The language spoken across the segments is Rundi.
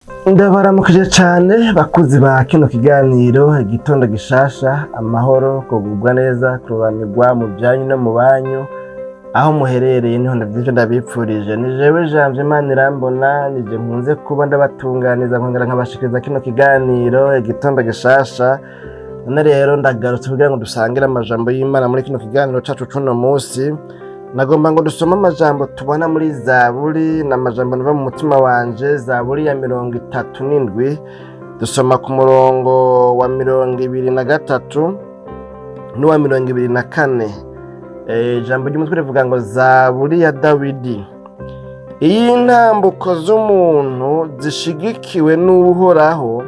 Ndabaramukije cyane bakuzi ba kino kiganiro igitondo gishasha, amahoro, kugubwa neza, kurubanirwa mu byanyu no mu banyu aho muherereye niho ndavyo ndabipfurije. Ni jewe Janvier Imana irambona, nije nkunze kuba ndabatunganiza nkongera nkabashikiriza kino kiganiro igitondo gishasha. None rero ndagarutse kugira ngo dusangire amajambo y'Imana muri kino kiganiro cacu cuno musi. Nagomba ngo dusome amajambo tubona muri Zaburi, n'amajambo nava mu mutima wanje. Zaburi ya 37 dusoma ku murongo wa 23 n'uwa 24. Ijambo ry'umutwe rivuga ngo Zaburi ya Dawidi. Iyi ntambuko z'umuntu zishigikiwe n'Uhoraho,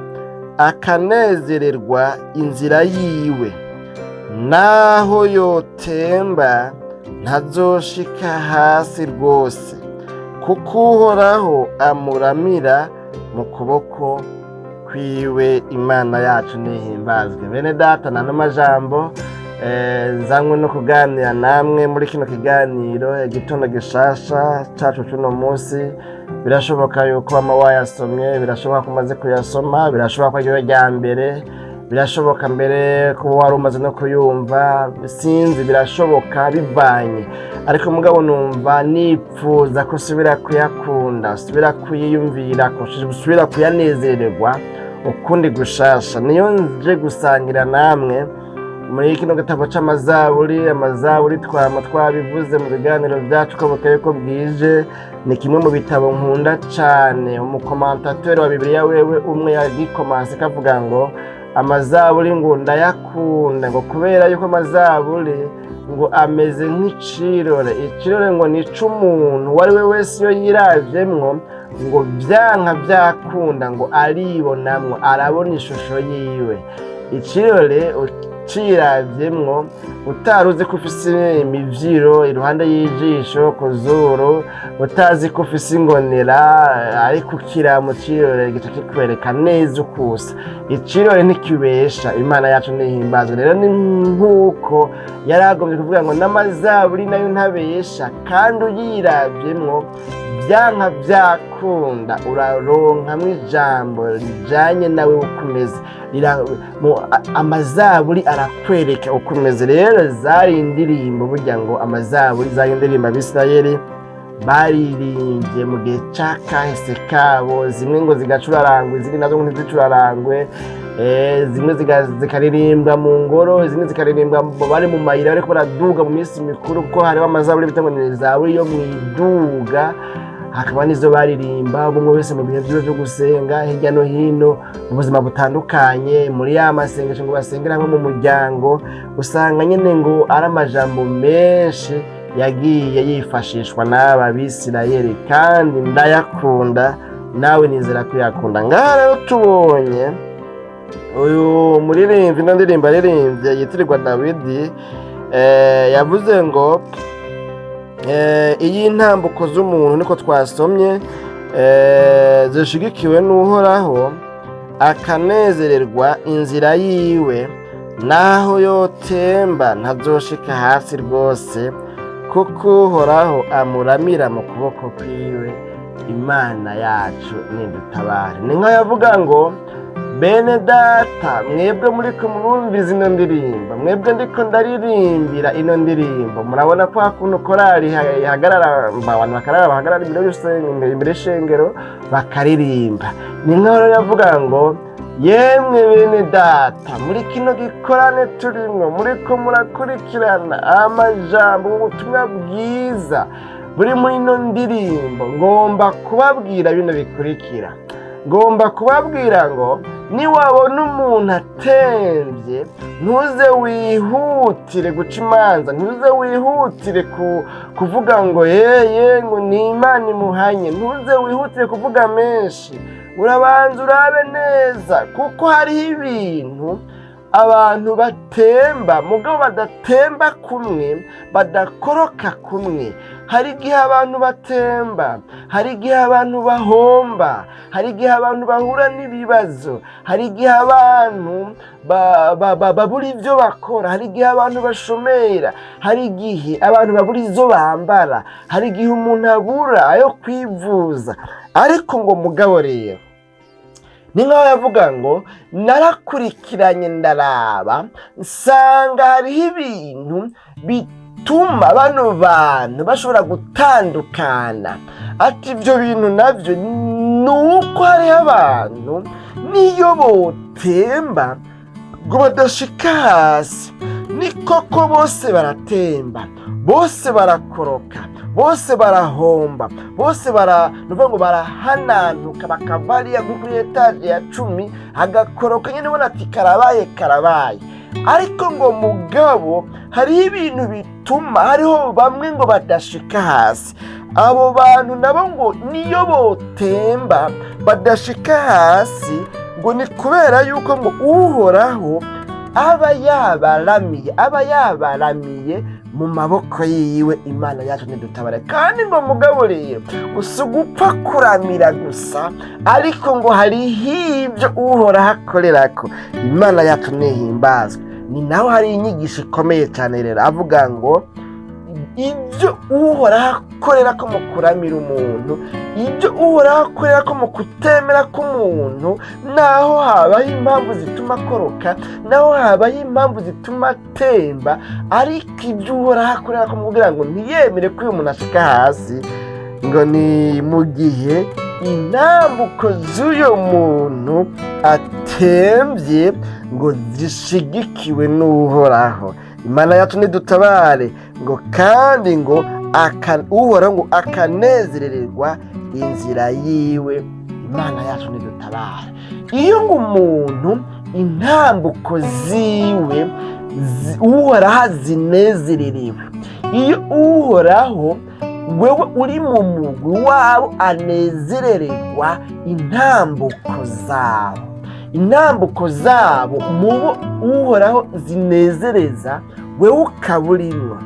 akanezererwa inzira yiwe, naho yotemba ntazoshika hasi rwose, kuko Uhoraho amuramira mu kuboko kwiwe. Imana yacu nihimbazwe. Bene data, nano majambo nzanywe no kuganira namwe muri kino kiganiro igitondo gishasha cacu cuno musi. Birashoboka yuko ama wayasomye, birashoboka ko umaze kuyasoma, birashoboka ko ari rya mbere, birashoboka mbere kuba wari umaze no kuyumva, sinzi, birashoboka bivanye. Ariko mugabo numva nipfuza ko subira kuyakunda, subira kuyiyumvira, ko subira kuyanezererwa ukundi gushasha. Niyo nje gusangira namwe muri kino gitabo c'amazaburi. Amazaburi twabivuze mu biganiro byacu ko bukeye ko bwije, ni kimwe mu bitabo nkunda cane. Umukomantateur wa Bibiliya wewe umwe yagikomanse kavuga ngo amazaburi ngo ndayakunda ngo kubera yuko amazaburi ngo ameze nk'icirore. Icirore ngo ni c'umuntu wari we wese iyo yiravyemwo ngo vyanka vyakunda ngo aribonamwo, arabona ishusho yiwe. Icirore uciravyemwo utaruzi ko ufise imivyiro iruhande y'ijisho ku zuru, utazi ko ufise ingonera, ariko ukira mu cirore gica kikwereka neza ukusa. Icirore ntikibesha. Imana yacu nihimbazwe. Rero ni nk'uko yaragombye kuvuga ngo n'amazaburi nayo ntabesha, kandi uyiravyemwo vyanka vyakunda uraronkamwo ijambo rijanye nawe ukumeze. Amazaburi arakwereka ukumeze. Rero zari indirimbo, burya ngo amazaburi zari indirimbo Abisirayeli baririmbye mu gihe c'akahise kabo. Zimwe ngo zigacurarangwa, izindi nazo ngo ntizicurarangwe. Zimwe zikaririmbwa mu ngoro, izindi zikaririmbwa bari mu mayira bariko baraduga mu minsi mikuru, kuko hariho amazaburi bita ngo ni zaburi yo mwiduga. Hakaba nizo baririmba umwe wese mu bihe vyiwe vyo gusenga hirya no hino mu buzima butandukanye, muri ya masengesho ngo basengera nko mu muryango. Usanga nyene ngo ari amajambo menshi yagiye yifashishwa n'aba Bisirayeli, kandi ndayakunda, nawe nizera kuyakunda. Ngaha rero tubonye uyu muririmvyi no ndirimbo aririmbye yitirirwa Dawidi, yavuze ngo iyi ntambuko z'umuntu, niko twasomye, zishigikiwe n'Uhoraho, akanezererwa inzira yiwe, naho yotemba ntazoshika hasi rwose, kuko Uhoraho amuramira mu kuboko kwiwe. Imana yacu nidutabare. Ni nka yavuga ngo bene data, mwebwe muriko murumviza ino ndirimbo, mwebwe ndiko ndaririmbira ino ndirimbo, murabona ko hakuno korali ihagarara, abantu bahagarara imbere y'ishengero bakaririmba. Ni nkaho yavuga ngo yemwe bene data, muri kino gikorane turimwo, muriko murakurikirana amajambo ubutumwa bwiza buri muri ino ndirimbo, ngomba kubabwira bino bikurikira. Ngomba kubabwira ngo niwabona umuntu atemvye, ntuze wihutire guca imanza, ntuze wihutire kuvuga ngo yeye ngo ni Imana imuhanye, ntuze wihutire kuvuga menshi. Urabanza urabe neza, kuko hariho ibintu abantu batemba mugabo badatemba kumwe, badakoroka kumwe. Hari igihe abantu batemba, hari igihe abantu bahomba, hari igihe abantu bahura n'ibibazo, hari igihe abantu babura ivyo bakora, hari igihe abantu bashomera, hari igihe abantu babura izo bambara, hari igihe umuntu abura ayo kwivuza. Ariko ngo mugabo rero ni nk'aho yavuga ngo narakurikiranye ndaraba nsanga hariho ibintu bituma bano bantu bashobora gutandukana. Ati ibyo bintu nabyo ni uko hariho abantu niyo botemba ngo badashika hasi. Ni koko bose baratemba, bose barakoroka, bose barahomba, bose nuvuga ngo barahananuka bakava hariya kuri etaje ya 10 agakoroka nyine ubona ati karabaye. Ariko ngo mugabo hariho ibintu bituma hariho bamwe ngo badashika hasi. Abo bantu nabo ngo niyo botemba badashika hasi ngo ni kubera yuko ngo Uhoraho aba yabaramiye mu maboko yiwe. Imana yacu nidutabare. Kandi ngo mugabo rero gusa gupfa kuramira gusa, ariko ngo hariho ibyo Uhoraho akorerako. Imana yacu nihimbazwe. Ni naho hari inyigisho ikomeye cyane rero avuga ngo ibyo Uhoraho akorerako mu kuramira umuntu, ibyo Uhoraho akorerako mu kutemera k'umuntu, naho habaho impamvu zituma akoroka, naho habaho impamvu zituma atemba, ariko ibyo Uhoraho akorerako kugira ngo ntiyemere ko uyu muntu ashika hasi, ngo ni mu gihe intambuko z'uyo muntu atembye ngo zishigikiwe n'Uhoraho. Imana yacu nidutabare. Ngo kandi ngo Uhoraho ngo akanezererwa inzira yiwe. Imana yacu nidutabare. Iyo ngo umuntu intambuko ziwe Uhoraho azinezererewe, iyo Uhoraho wewe uri mu mugwi wabo anezerererwa intambuko zabo mubo Uhoraho zinezereza, wewe ukaburirwa.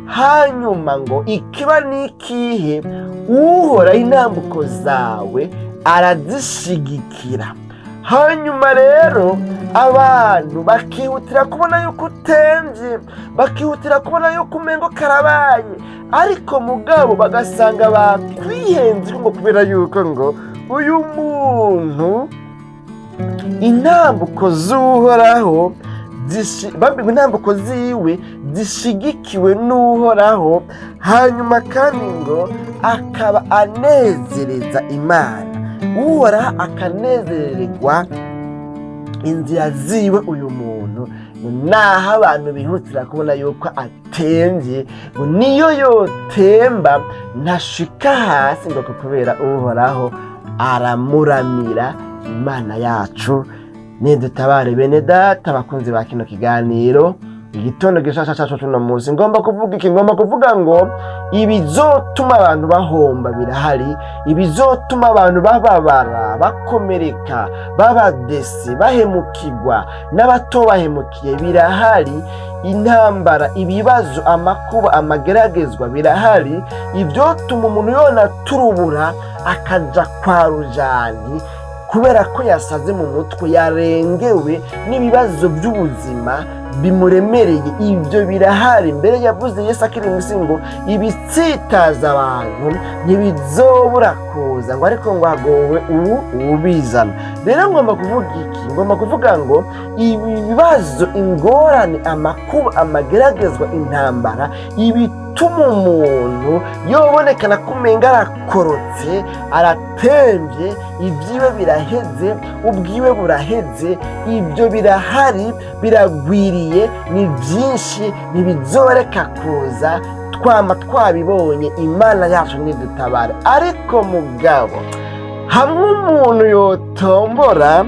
Hanyuma ngo ikiba n'ikihe, Uhoraho intambuko zawe arazishigikira. Hanyuma rero abantu bakihutira kubona yuko utemvye, bakihutira kubona yuko umengo karabaye, ariko mugabo bagasanga bakwihenze ngo kubera yuko ngo uyu muntu intambuko z'Uhoraho intambuko ziwe zishigikiwe n'Uhoraho. Hanyuma kandi ngo akaba anezereza Imana, Uhoraho akanezererwa inzira ziwe. Uyu muntu naho abantu bihutira kubona yuko atemvye, ngo niyo yotemba ntashika hasi, ngo kubera Uhoraho aramuramira. Imana yacu nidutabare. Bene data bakunzi ba kino kiganiro, igitondo gishasha cyacu tuno munsi, ngomba kuvuga ngo ibizotuma abantu bahomba birahari, ibizotuma abantu bababara, bakomereka, babadesi, bahemukirwa, n'abato bahemukiye birahari. Intambara, ibibazo, amakuba, amageragezwa birahari. Ibyotuma umuntu yona turubura akaja kwa rujani kubera ko yasaze mu mutwe, yarengewe n'ibibazo by'ubuzima bimuremereye. Ibyo birahari. Mbere yavuze Yesu akiri munsi ngo ibitsitaza abantu ntibizobura kuza, ngo ariko ngo hagowe ubizana. Rero ngomba kuvuga iki? Ngomba kuvuga ngo ibi bibazo, ingorane, amakuba, amageragezwa, intambara, ibituma umuntu yobonekana kumenga arakorotse, aratembye, ibyiwe biraheze, ubwiwe buraheze. Ibyo birahari, biragwiriye, ni byinshi, ntibizoreka kuza. Twama twabibonye. Imana yacu nidutabare. Ariko mugabo, hamwe umuntu yotombora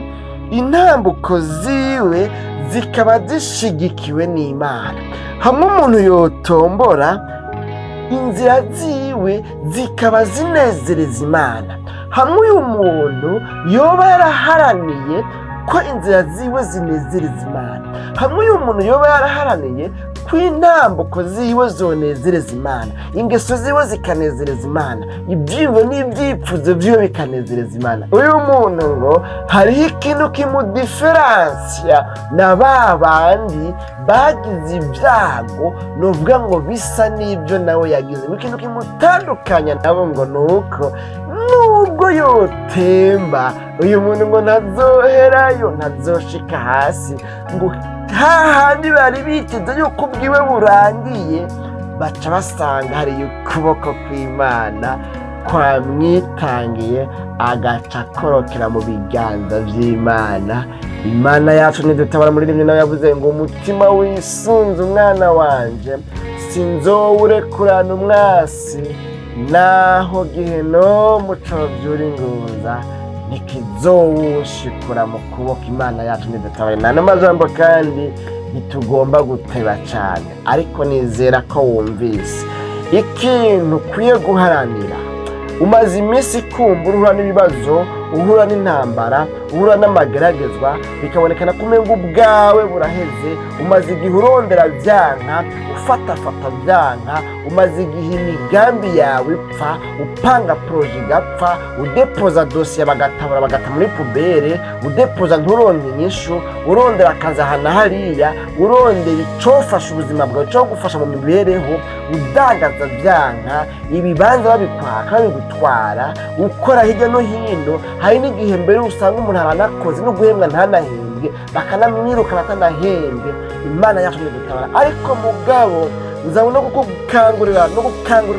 intambuko ziwe zikaba zishigikiwe n'Imana, hamwe umuntu yotombora inzira ziwe zikaba zinezereza Imana, hamwe uyu muntu yoba yaraharaniye ko inzira ziwe zinezereza Imana, hamwe uyu muntu yoba yaraharaniye ko intambuko ziwe zonezereza Imana, ingeso ziwe zikanezereza Imana, ibyiyumvo n'ibyipfuzo byiwe bikanezereza Imana, uyu muntu ngo hariho ikintu kimudiferansiya na ba bandi bagize ibyago, novuga ngo bisa n'ibyo nawe yagize. Ikintu kimutandukanya nabo ngo nuko nubwo yotemba uyu muntu ngo ntazoherayo, ntazoshika hasi, ngo hahandi bari biteze yuko ubwiwe burangiye, baca basanga hari ukuboko kw'Imana kwamwitangiye, agaca akorokera mu biganza vy'Imana. Imana yacu nidutabara. muri rimwe nawe yavuze ngo umutima wisunze umwana wanje sinzowurekurana umwasi, naho gihenomu covyura ingunza ntikizowushikura mu kuboko. Imana yacu nidutabare. N'ano majambo kandi ntitugomba guteba cyane, ariko nizera ko wumvise ikintu ukwiye guharanira. Umaze iminsi kumva uhura n'ibibazo, uhura n'intambara, uhura n'amageragezwa, bikabonekana ko umenga ubwawe buraheze. Umaze igihe urondera byanka, ufatafata byanka, umaze igihe imigambi yawe ipfa, upanga poroje igapfa, udepoza dosiye bagatabura bagata muri pubere, udepoza nturonke inyishu, urondera akazi aha na hariya, urondera icofasha ubuzima bwawe, cyo gufasha mu mibereho, udandaza byanka, ibibanza babikwaka babigutwara, ukora hirya no hino. Hari n'igihe mbere usanga umuntu aranakoze no guhembwa ntanahembwe, bakanamwirukana atanahembwe. Imana yacu nidutabara. Ariko mugabo nzabona gukangurira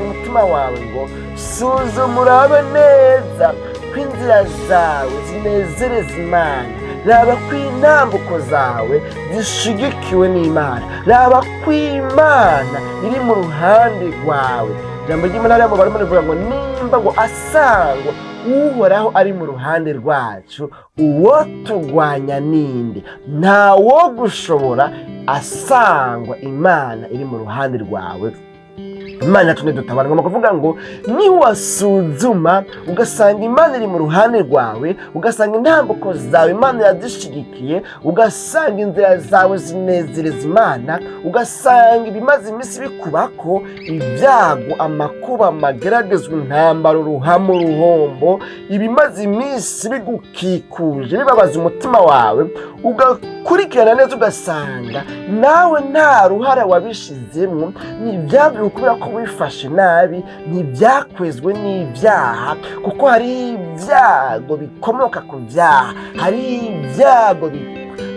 umutima wawe ngo suzuma urabe neza ko inzira zawe zinezereza Imana. Raba ko intambuko zawe zishigikiwe n'Imana. Raba ko Imana iri mu ruhande rwawe. Ijambo ry'Imana rero barimo rivuga ngo nimba ngo asangwa Uhoraho ari mu ruhande rwacu, uwo tugwanya ninde? Nta wo gushobora asangwa Imana iri mu ruhande rwawe. Imana yacu nidutabara. Ngomba kuvuga ngo niwasuzuma ugasanga Imana iri mu ruhande rwawe, ugasanga intambuko zawe Imana yazishigikiye, ugasanga inzira zawe zinezereza Imana, ugasanga ibimaze iminsi bikubako, ibyago, amakuba, amageragezwa, intambara, uruhamo, uruhombo, ibimaze iminsi bigukikuje bibabaza umutima wawe, ugakurikirana neza ugasanga nawe nta ruhare wabishizemo, n'ibyago kubera ko wifashe nabi, ntibyakwezwe n'ibyaha, kuko hari ibyago bikomoka ku byaha, hari ibyago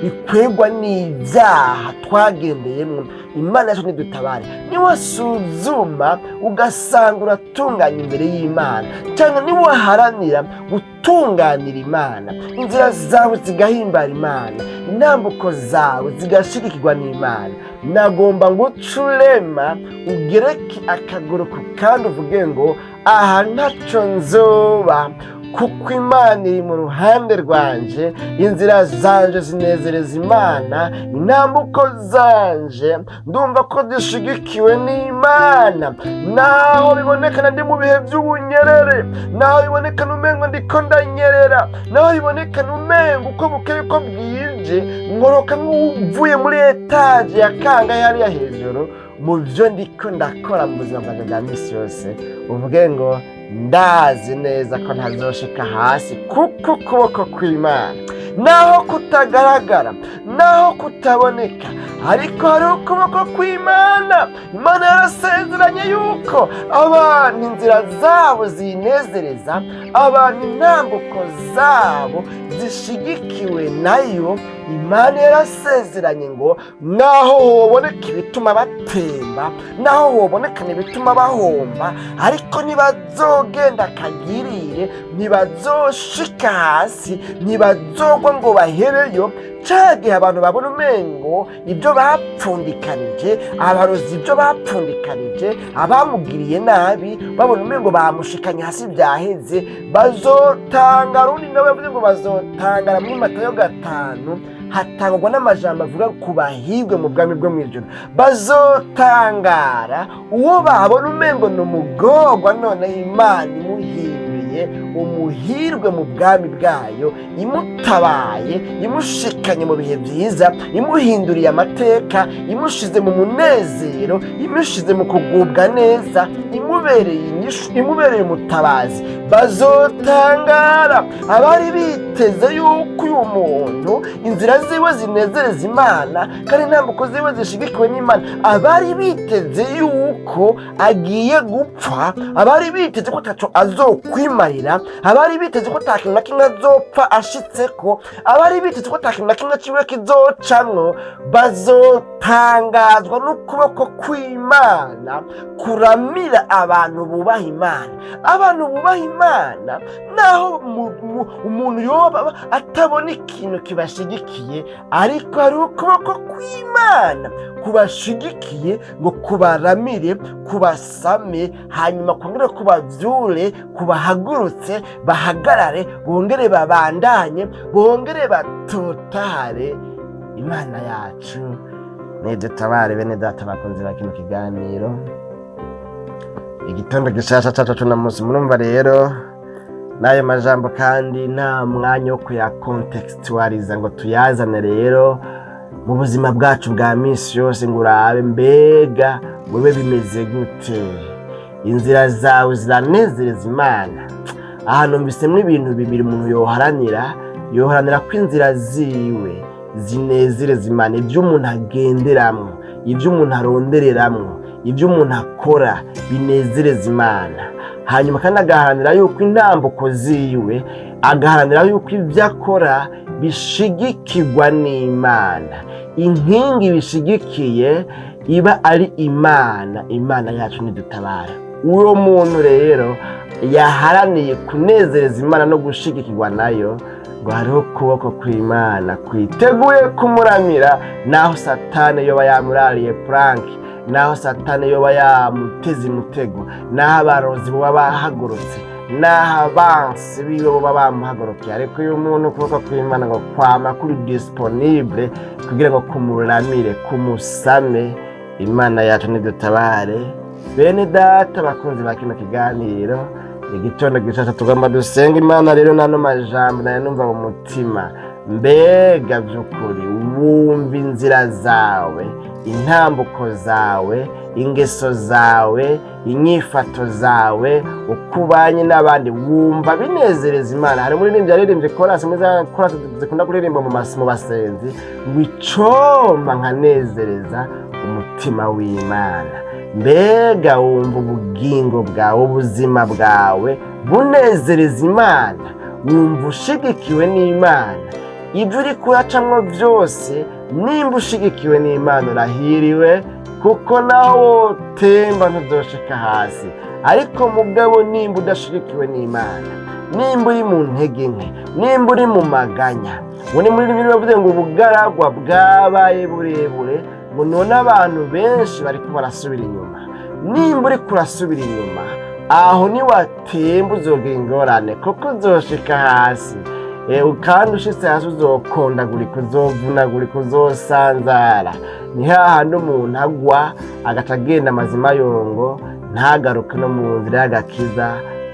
bikwegwa n'ibyaha twagendeyemo. Imana yacu nidutabare. Niwasuzuma ugasanga uratunganya imbere y'Imana, cyangwa niwaharanira gutunganira Imana, inzira zawe zigahimbara Imana, intambuko zawe zigashigikirwa n'Imana, nagomba ngo ucurema ugereke akaguru ku kandi uvuge ngo aha ntaco nzoba, kuko Imana iri mu ruhande rwanje, inzira zanje zinezereza Imana, intambuko zanje ndumva ko zishigikiwe n'Imana. Naho bibonekana ndi mu bihe by'ubunyerere, naho bibonekana umengo ndiko ndanyerera, naho bibonekana umengo uko bukeye ko bwije nkoroka nk'uvuye muri etaje ya kangahe hariya hejuru, mu byo ndiko ndakora mu buzima bwanjye bwa misi yose uvuge ngo ndazi neza ko ntazoshika hasi, kuko ukuboko kw'Imana naho kutagaragara, naho kutaboneka, ariko hari ukuboko kw'Imana. Imana yarasezeranye yuko abantu inzira zabo zinezereza, abantu intambuko zabo zishigikiwe nayo. Imana yarasezeranye ngo naho hoboneka ibituma batemba, naho hobonekana ibituma bahomba, ariko ntibazogenda akagirire, ntibazoshika hasi, ntibazogwa ngo bahereyo. Cagihe abantu babona umengo ibyo bapfundikanije, abarozi ibyo bapfundikanije, abamugiriye nabi babona umengo bamushikanye hasi byaheze, bazotangara. Undi nawe yavuze ngo bazotangara muri Matayo 5 hatangwa n'amajambo avuga ku bahirwe mu bwami bwo mw'ijuru. Bazotangara uwo babona umengo ni umugorwa, none Imana imuhinduye umuhirwe mu bwami bwayo, imutabaye, imushikanye mu bihe byiza, imuhinduriye amateka, imushize mu munezero, imushize mu kugubwa neza, imubereye inyishu, imubereye umutabazi. Bazotangara abari biteze yuko uyu muntu inzira ziwe zinezereza Imana kandi intambuko ziwe zishigikiwe n'Imana, abari biteze yuko agiye gupfa, abari biteze ko ataco azokwima kumwubahira, abari biteze ko nta kintu na kimwe azopfa ashitseko, abari biteze ko nta kintu na kimwe ciwe kizocamwo, bazotangazwa n'ukuboko kw'Imana kuramira abantu bubaha Imana. Abantu bubaha Imana naho umuntu yoba atabona ikintu kibashigikiye, ariko hari ukuboko kw'Imana kubashigikiye ngo kubaramire, kubasame, hanyuma kongere kubavyure, kubahagurutse, bahagarare, bongere babandanye, bongere batotare. Imana yacu nidutabare bene data bakunzi ba kino kiganiro. Igitondo gishasha cacu cuno munsi, murumva rero n'ayo majambo kandi nta mwanya wo kuyakontextualiza ngo tuyazane rero mu buzima bwacu bwa misi yose, ngo urabe mbega wewe bimeze gute, inzira zawe ziranezereza Imana. Ahantu mbisemwo ibintu bibiri umuntu yoharanira ko inzira ziwe zinezereza Imana, ibyo umuntu agenderamwo, ibyo umuntu arondereramwo, ibyo umuntu akora binezereza Imana. Hanyuma kandi agaharanira yuko intambuko ziwe, agaharanira yuko ibyo akora bishigikirwa n'Imana. Inkingi bishigikiye iba ari Imana. Imana yacu nidutabara. Uwo muntu rero yaharaniye kunezereza Imana no gushigikirwa nayo, ngo hariho ukuboko kw'Imana kwiteguye kumuramira, naho Satani yoba yamurariye pranki, naho Satani yoba yamuteze umutego, naho abarozi boba bahagurutse, naho abansi biwe boba bamuhagurukiye, ariko uyu muntu ukuboko kw'Imana ngo kwama kuri disponible kugira ngo kumuramire, kumusame. Imana yacu nidutabare bene data bakunzi ba kino kiganiro. Igitondo gishasha tugomba dusenga Imana rero nano majambo nayo numva mu mutima. Mbega by'ukuri wumva inzira zawe, intambuko zawe, ingeso zawe, inyifato zawe, ukubanye n'abandi, wumva binezereza Imana. Hari muri nimba yaririmbye korasi, muri za korasi zikunda kuririmba mu basenzi, ngo icomba nkanezereza umutima w'Imana. Mbega wumva ubugingo bwawe, ubuzima bwawe bunezereza Imana, wumva ushigikiwe n'Imana. Ibyo uri kuracamwo byose, nimba ushigikiwe n'Imana urahiriwe, kuko naho wotemba ntuzoshika hasi. Ariko mugabo nimba udashigikiwe n'Imana, nimba uri mu ntege nke, nimba uri mu maganya, ngo muri bibiri bavuze ngo ubugaragwa bwabaye burebure, ngo none abantu benshi bariko barasubira inyuma. Nimba uri kurasubira inyuma, aho niwatemba uzogira ingorane, kuko uzoshika hasi. Kandi ushitse hasi uzokondagurika, uzovunagurika, uzosanzara. Ni hahandi umuntu agwa agaca agenda amazima yongo, ntagaruke no mu nzira y'agakiza.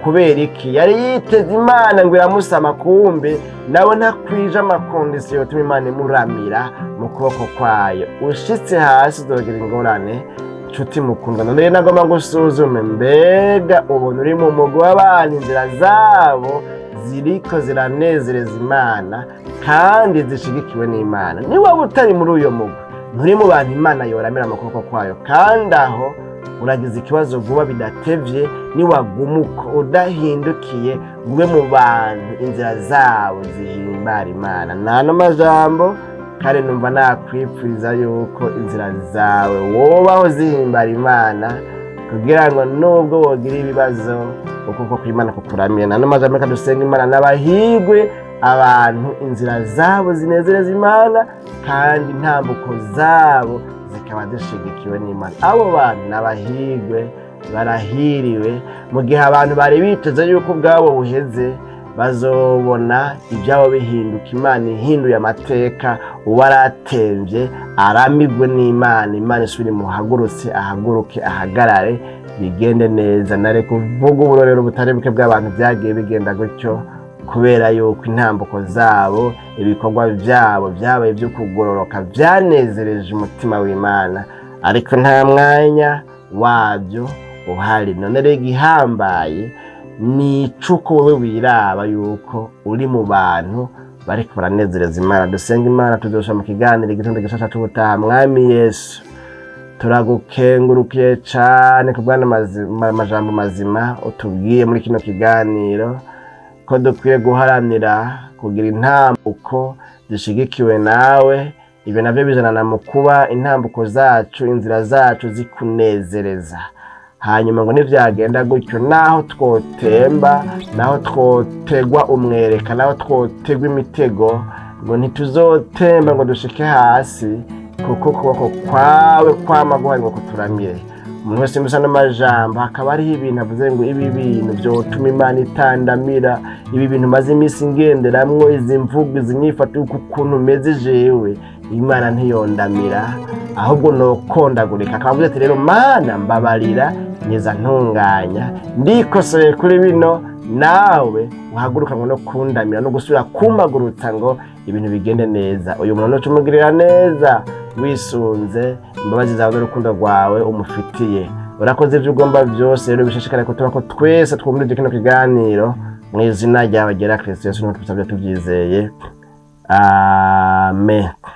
Kubera iki? Yari yiteze Imana ngo iramusama, kumbe nawe ntakwije amakondisiyo yotuma Imana imuramira mu kuboko kwayo. Ushitse hasi uzogira ingorane. Nshuti mukundwa, none nagomba ngo usuzume, mbega ubona uri mu mugwi w'abantu inzira zabo ziriko ziranezereza Imana kandi zishigikiwe n'Imana? Ni waba utari muri uyo mugwi, nturi mu bantu Imana yoramira mu kuboko kwayo, kandi aho uragize ikibazo vuba bidatevye. Niwagumuka udahindukiye ube mu bantu inzira zabo zihimbara Imana. Nano majambo kandi numva nakwipfuriza yuko inzira zawe wobaho zihimbara Imana, kugira ngo nubwo wogira ibibazo ukuboko kw'Imana kukuramira. Nano majambo reka dusenga Imana. N'abahigwe abantu inzira zabo zinezereza Imana, kandi intambuko zabo zikaba zishigikiwe n'Imana. Abo bantu n'abahigwe, barahiriwe. Mu gihe abantu bari biteze yuko ubwabo buheze, bazobona ibyabo bihinduka. Imana ihinduye amateka, uwaratemvye aramigwe n'Imana. Imana isubire muhagurutse, ahaguruke, ahagarare, bigende neza. Nare kuvuga uburorero butari buke bw'abantu byagiye bigenda gutyo, kubera yuko intambuko zabo, ibikorwa byabo byabaye byo kugororoka, byanezereje umutima w'Imana, ariko nta mwanya wabyo uhari. None rero igihambaye ni icuko wowe wiraba yuko uri mu bantu bariko baranezereza Imana. Dusenga Imana. Tuzosha mu kiganiro igitondo gishasha c'ubutaha. Mwami Yesu, turagukengurukiye cane kubwana amajambo mazima utubwiye muri kino kiganiro. ko dukwiye guharanira kugira intambuko zishigikiwe nawe. Ibyo navyo bizanana mu kuba intambuko zacu, inzira zacu zikunezereza. Hanyuma ngo nivyagenda gutyo, naho twotemba, naho twotegwa umwereka, naho twotegwa imitego, ngo ntituzotemba ngo dushike hasi, kuko ukuboko kwawe kwama guhari ngo kuturamire. Umuntu wese musa n'amajambo hakaba hariho ibintu avuze ngo ibi bintu vyotuma Imana itandamira, ibi bintu maze imisi ngenderamwo, izi mvugo, izi nyifato ukuntu meze jewe, Imana ntiyondamira ahubwo nokondagurika. Akavuga ati rero Mana mbabarira, nyeza ntunganya, ndikosoye kuri bino, nawe uhaguruka ngo no kundamira no gusubira kumpagurutsa ngo ibintu bigende neza. Uyu muntu ucumugirira neza wisunze imbabazi zawe n'urukundo rwawe umufitiye. Urakoze ivyo ugomba byose, rero bishishikare ko turako twese twumvira kino kiganiro mu izina ryawe ryera Kristo Yesu, niho tubisabye tuvyizeye. Amen.